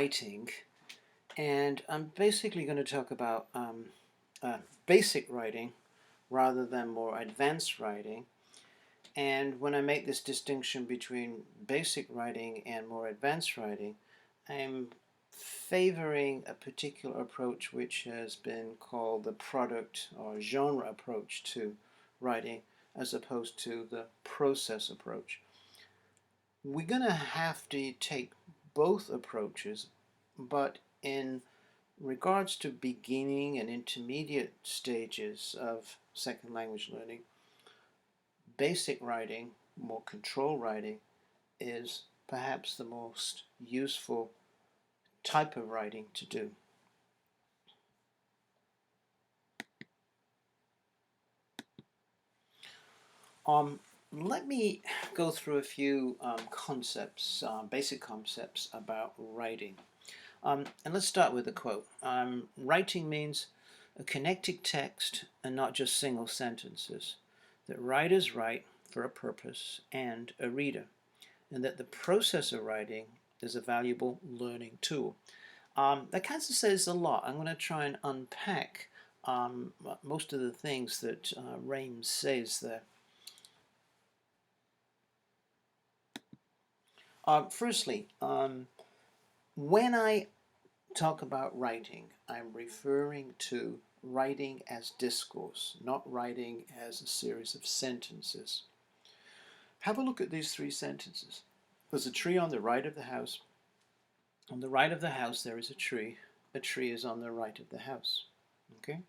writing, and I'm basically going to talk about basic writing rather than more advanced writing. And when I make this distinction between basic writing and more advanced writing, I'm favoring a particular approach which has been called the product or genre approach to writing, as opposed to the process approach. We're going to have to take both approaches, but in regards to beginning and intermediate stages of second language learning, basic writing, more control writing, is perhaps the most useful type of writing to do. Let me go through a few concepts, basic concepts about writing. And let's start with a quote. Writing means a connected text and not just single sentences. That writers write for a purpose and a reader, and that the process of writing is a valuable learning tool. That kind of says a lot. I'm going to try and unpack most of the things that Rames says there. Firstly, when I talk about writing, I'm referring to writing as discourse, not writing as a series of sentences. Have a look at these three sentences. There's a tree on the right of the house. On the right of the house there is a tree. A tree is on the right of the house. Okay?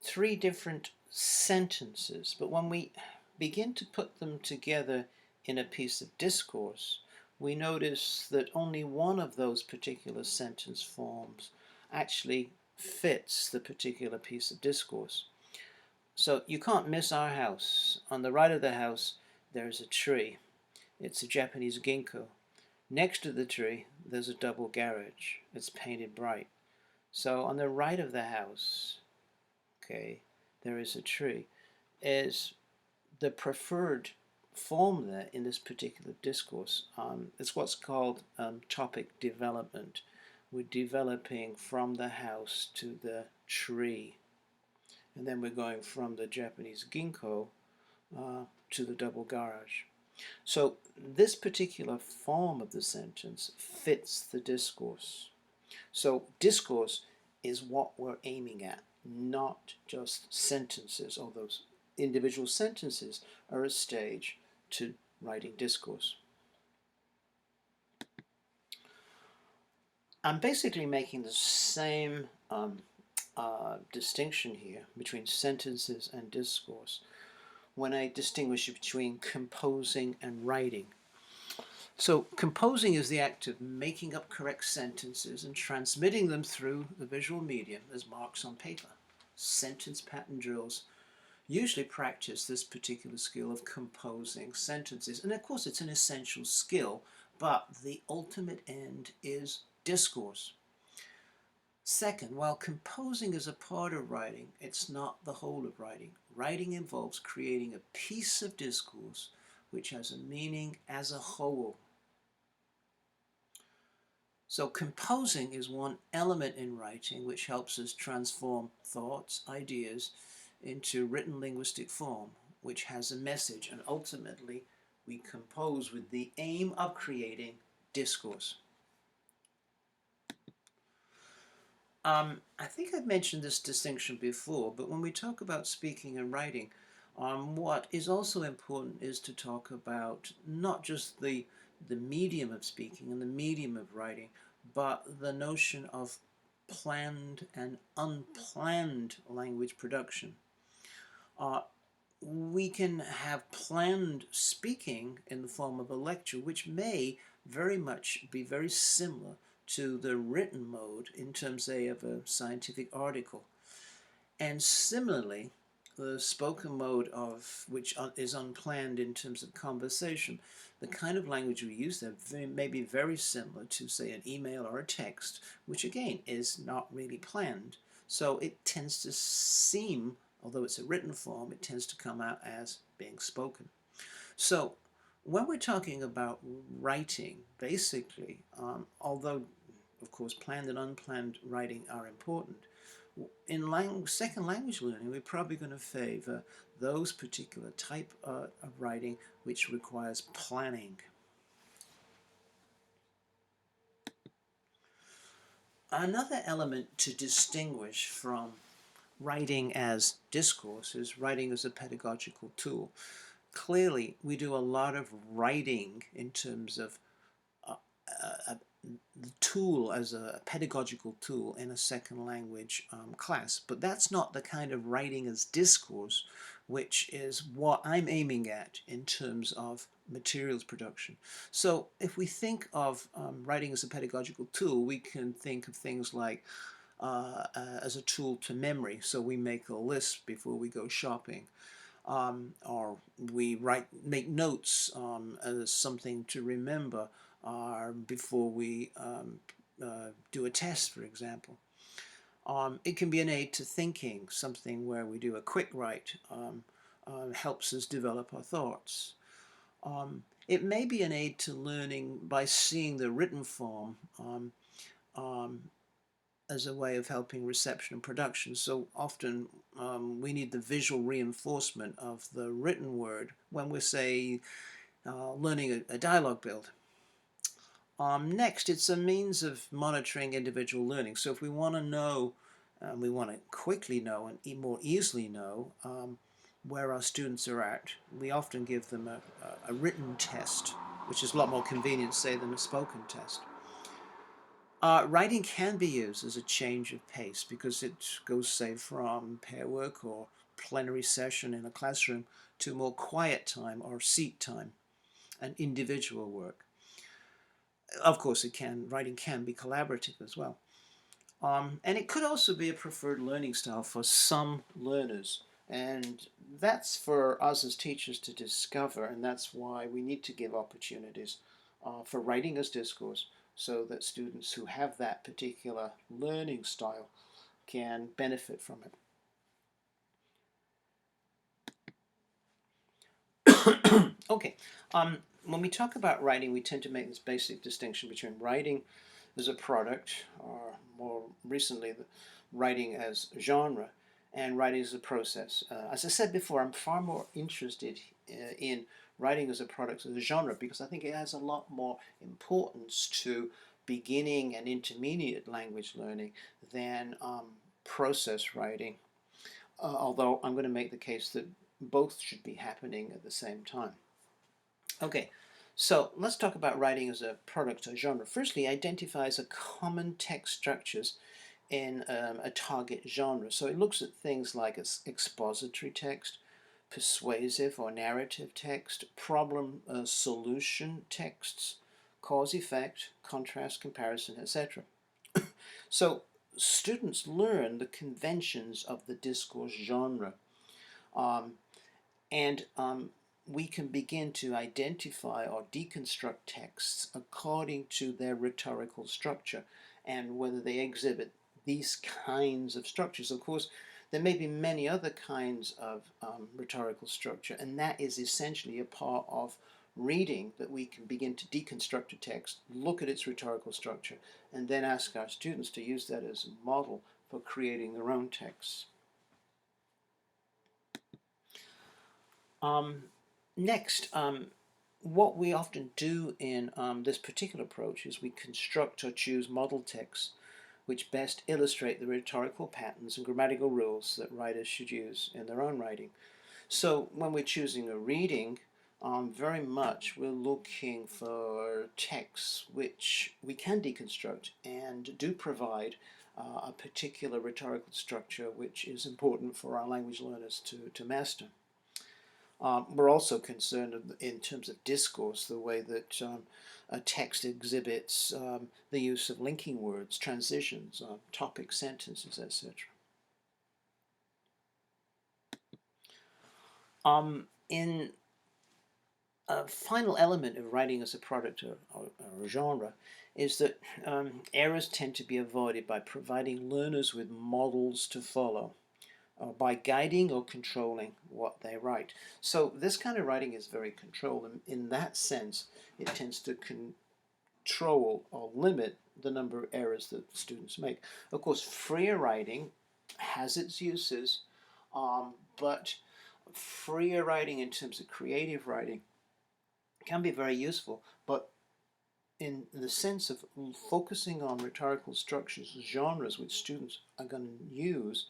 Three different sentences, but when we begin to put them together in a piece of discourse, we notice that only one of those particular sentence forms actually fits the particular piece of discourse. So you can't miss our house. On the right of the house there's a tree. It's a Japanese ginkgo. Next to the tree there's a double garage. It's painted bright. So on the right of the house, okay, there is a tree, is the preferred form there in this particular discourse. It's what's called topic development. We're developing from the house to the tree, and then we're going from the Japanese ginkgo to the double garage. So this particular form of the sentence fits the discourse. So discourse is what we're aiming at, not just sentences, although individual sentences are a stage to writing discourse. I'm basically making the same distinction here between sentences and discourse when I distinguish between composing and writing. So composing is the act of making up correct sentences and transmitting them through the visual medium as marks on paper. Sentence pattern drills usually practice this particular skill of composing sentences. And of course it's an essential skill, but the ultimate end is discourse. Second, while composing is a part of writing, it's not the whole of writing. Writing involves creating a piece of discourse which has a meaning as a whole. So composing is one element in writing which helps us transform thoughts, ideas, into written linguistic form, which has a message, and ultimately we compose with the aim of creating discourse. I think I've mentioned this distinction before, but when we talk about speaking and writing, what is also important is to talk about not just the medium of speaking and the medium of writing, but the notion of planned and unplanned language production. We can have planned speaking in the form of a lecture, which may very much be very similar to the written mode in terms, say, of a scientific article. And similarly, the spoken mode of which is unplanned in terms of conversation, the kind of language we use there may be very similar to, say, an email or a text, which again is not really planned. So it tends to seem, although it's a written form, it tends to come out as being spoken. So When we're talking about writing, basically, although of course planned and unplanned writing are important, in second language learning we're probably going to favor those particular type of writing which requires planning. Another element to distinguish from writing as discourse is writing as a pedagogical tool. Clearly, we do a lot of writing in terms of the tool as a pedagogical tool in a second language class, but that's not the kind of writing as discourse which is what I'm aiming at in terms of materials production. So if we think of writing as a pedagogical tool, we can think of things like as a tool to memory. So we make a list before we go shopping, or we make notes as something to remember before we do a test, for example. It can be an aid to thinking, something where we do a quick write, helps us develop our thoughts. It may be an aid to learning by seeing the written form as a way of helping reception and production. So often we need the visual reinforcement of the written word when we're, say, learning a dialogue build. Next, it's a means of monitoring individual learning. So if we want to know, we want to quickly know and more easily know where our students are at, we often give them a written test, which is a lot more convenient, say, than a spoken test. Writing can be used as a change of pace because it goes, say, from pair work or plenary session in a classroom to more quiet time or seat time and individual work. Of course, writing can be collaborative as well. And it could also be a preferred learning style for some learners. And that's for us as teachers to discover, and that's why we need to give opportunities for writing as discourse so that students who have that particular learning style can benefit from it. Okay, when we talk about writing, we tend to make this basic distinction between writing as a product, or more recently, writing as genre, and writing as a process. As I said before, I'm far more interested in writing as a product as a genre because I think it has a lot more importance to beginning and intermediate language learning than process writing, although I'm going to make the case that both should be happening at the same time. Okay, so let's talk about writing as a product or genre. Firstly, it identifies a common text structures in a target genre. So it looks at things like expository text, persuasive or narrative text, problem solution texts, cause-effect, contrast, comparison, etc. So students learn the conventions of the discourse genre, and we can begin to identify or deconstruct texts according to their rhetorical structure and whether they exhibit these kinds of structures. Of course, there may be many other kinds of rhetorical structure, and that is essentially a part of reading, that we can begin to deconstruct a text, look at its rhetorical structure, and then ask our students to use that as a model for creating their own texts. Next, what we often do in this particular approach is we construct or choose model texts which best illustrate the rhetorical patterns and grammatical rules that writers should use in their own writing. So when we're choosing a reading, very much we're looking for texts which we can deconstruct and do provide a particular rhetorical structure which is important for our language learners to master. We're also concerned in terms of discourse, the way that a text exhibits the use of linking words, transitions, topic sentences, etc. In a final element of writing as a product or a genre is that errors tend to be avoided by providing learners with models to follow. by guiding or controlling what they write. So this kind of writing is very controlled, and in that sense, it tends to control or limit the number of errors that students make. Of course, freer writing has its uses, but freer writing in terms of creative writing can be very useful, but in the sense of focusing on rhetorical structures, genres which students are going to use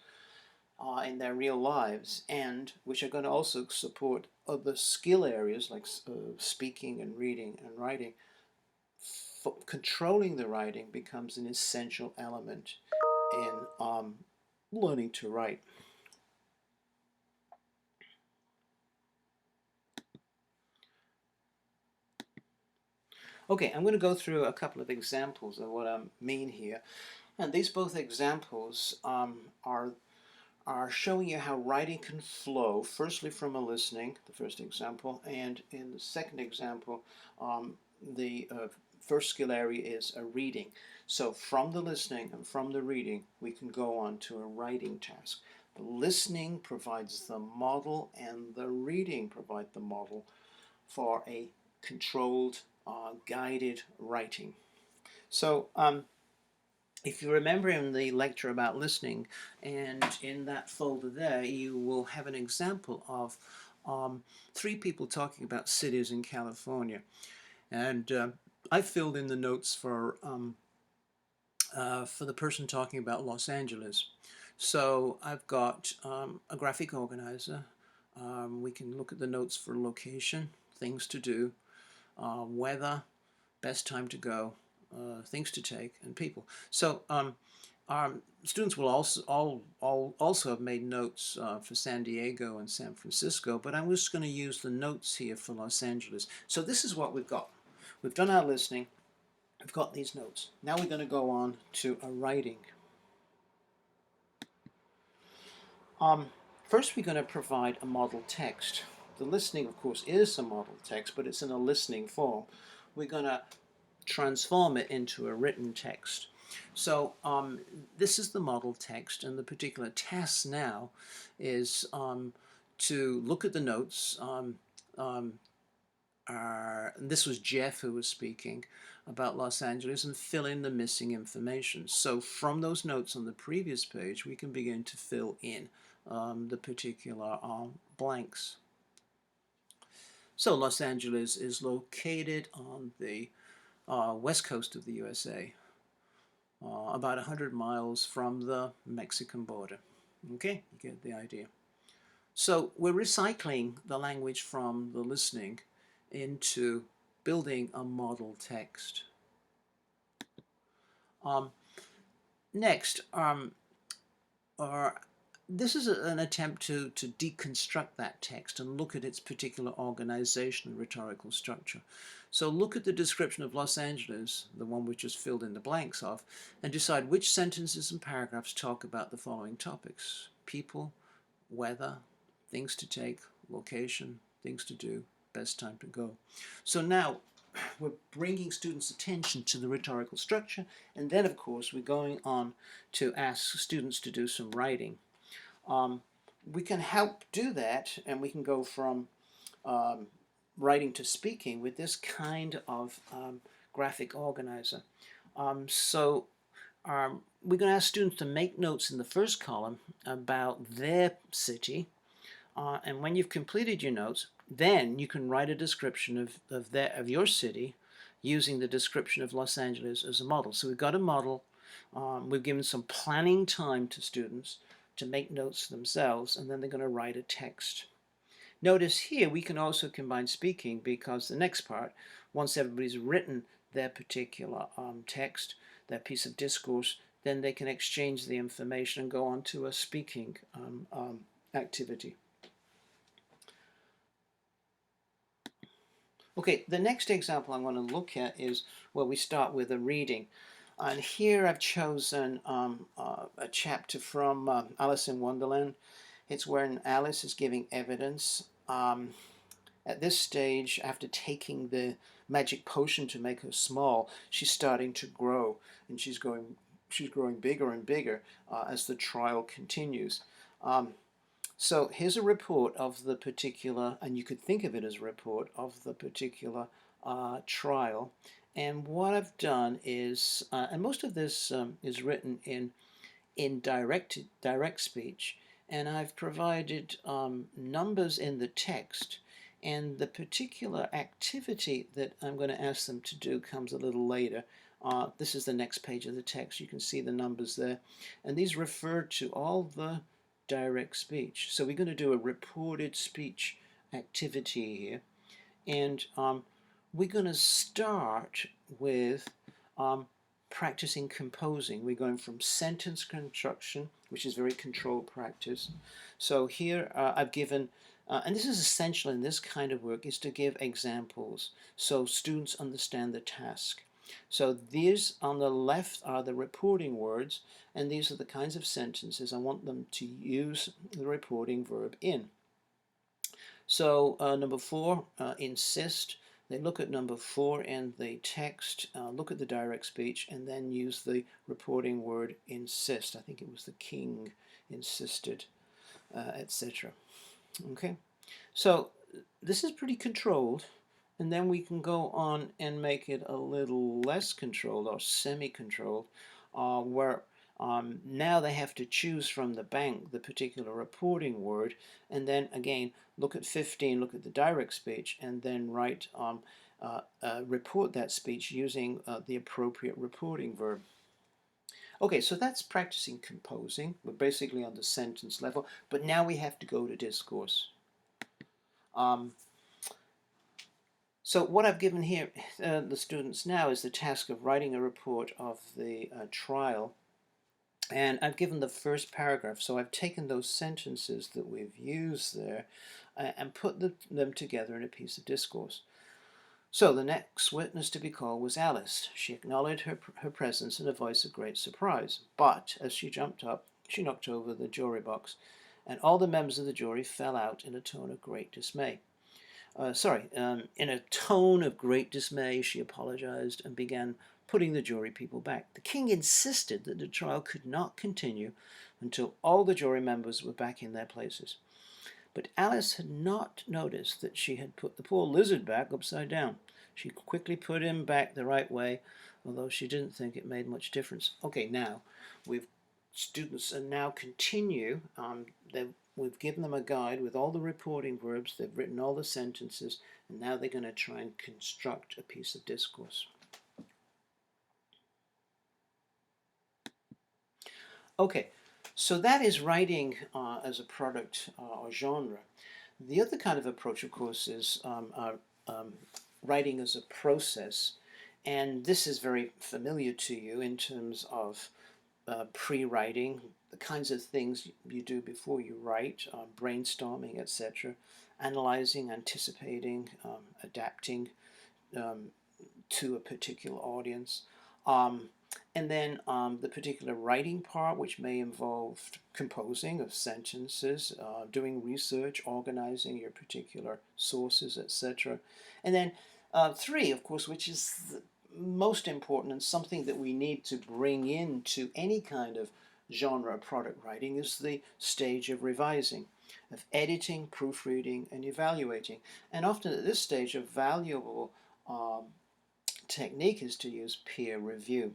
in their real lives, and which are going to also support other skill areas like speaking and reading and writing, controlling the writing becomes an essential element in learning to write. Okay, I'm going to go through a couple of examples of what I mean here. And these both examples are showing you how writing can flow, firstly from a listening, the first example, and in the second example, the first skill area is a reading. So from the listening and from the reading, we can go on to a writing task. The listening provides the model, and the reading provides the model for a controlled, guided writing. So if you remember in the lecture about listening, and in that folder there, you will have an example of 3 people talking about cities in California. And I filled in the notes for the person talking about Los Angeles. So I've got a graphic organizer. We can look at the notes for location, things to do, weather, best time to go, things to take, and people. So students will also have made notes for San Diego and San Francisco, but I'm just going to use the notes here for Los Angeles. So this is what we've got. We've done our listening. We've got these notes. Now we're going to go on to a writing. First, we're going to provide a model text. The listening, of course, is a model text, but it's in a listening form. We're going to transform it into a written text. So this is the model text, and the particular task now is to look at the notes. This was Jeff who was speaking about Los Angeles, and fill in the missing information. So from those notes on the previous page, we can begin to fill in the particular blanks. So Los Angeles is located on the west coast of the USA, about 100 miles from the Mexican border. Okay, you get the idea. So we're recycling the language from the listening into building a model text. Next, this is an attempt to deconstruct that text and look at its particular organization and rhetorical structure. So look at the description of Los Angeles, the one we just filled in the blanks of, and decide which sentences and paragraphs talk about the following topics: people, weather, things to take, location, things to do, best time to go. So now we're bringing students' attention to the rhetorical structure, and then of course we're going on to ask students to do some writing. We can help do that, and we can go from writing to speaking with this kind of graphic organizer. We're going to ask students to make notes in the first column about their city, and when you've completed your notes, then you can write a description of your city using the description of Los Angeles as a model. So we've got a model. We've given some planning time to students to make notes themselves, and then they're going to write a text. Notice here we can also combine speaking, because the next part, once everybody's written their particular text, their piece of discourse, then they can exchange the information and go on to a speaking activity. Okay, the next example I'm going to look at is where we start with a reading. And here I've chosen a chapter from Alice in Wonderland. It's when Alice is giving evidence. At this stage, after taking the magic potion to make her small, she's starting to grow, and she's going she's growing bigger and bigger as the trial continues. Um, so here's a report of the particular, and you could think of it as a report of the particular trial. And what I've done is, and most of this is written in direct speech, and I've provided numbers in the text, and the particular activity that I'm going to ask them to do comes a little later. This is the next page of the text. You can see the numbers there, and these refer to all the direct speech. So we're going to do a reported speech activity here, and we're going to start with practicing composing. We're going from sentence construction, which is very controlled practice. So here I've given, and this is essential in this kind of work, is to give examples so students understand the task. So these on the left are the reporting words, and these are the kinds of sentences I want them to use the reporting verb in. So number 4, insist. They look at number 4 in the text, look at the direct speech, and then use the reporting word insist. I think it was the king insisted, etc. Okay, so this is pretty controlled, and then we can go on and make it a little less controlled or semi-controlled, where now they have to choose from the bank the particular reporting word, and then again look at 15, look at the direct speech, and then write report that speech using the appropriate reporting verb. Okay, so that's practicing composing. We're basically on the sentence level, but now we have to go to discourse. So what I've given here the students now is the task of writing a report of the trial, and I've given the first paragraph. So I've taken those sentences that we've used there and put them together in a piece of discourse. So the next witness to be called was Alice. She acknowledged her presence in a voice of great surprise, but as she jumped up, she knocked over the jury box, and all the members of the jury fell out in a tone of great dismay. In a tone of great dismay, she apologized and began putting the jury people back. The king insisted that the trial could not continue until all the jury members were back in their places. But Alice had not noticed that she had put the poor lizard back upside down. She quickly put him back the right way, although she didn't think it made much difference. Okay, now students are now continue. We've given them a guide with all the reporting verbs. They've written all the sentences, and now they're going to try and construct a piece of discourse. Okay, so that is writing as a product or genre. The other kind of approach, of course, is writing as a process, and this is very familiar to you in terms of pre-writing, the kinds of things you do before you write, brainstorming, etc., analyzing, anticipating, adapting to a particular audience, and then the particular writing part, which may involve composing of sentences, doing research, organizing your particular sources, etc. And then 3, of course, which is the most important and something that we need to bring into any kind of genre product writing, is the stage of revising, of editing, proofreading, and evaluating. And often at this stage, a valuable technique is to use peer review.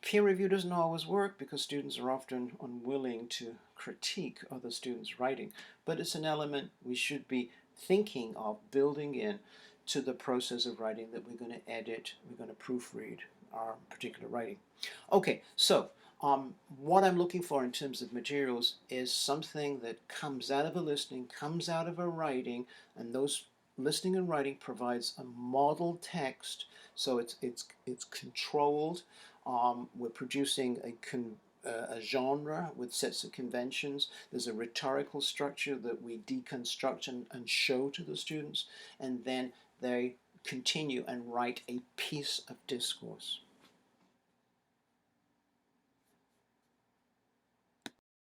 Peer review doesn't always work because students are often unwilling to critique other students' writing, but it's an element we should be thinking of building in to the process of writing that we're going to edit, we're going to proofread our particular writing. Okay, so what I'm looking for in terms of materials is something that comes out of a listening, comes out of a writing, and those listening and writing provides a model text, so it's controlled. We're producing a genre with sets of conventions. There's a rhetorical structure that we deconstruct and show to the students, and then they continue and write a piece of discourse.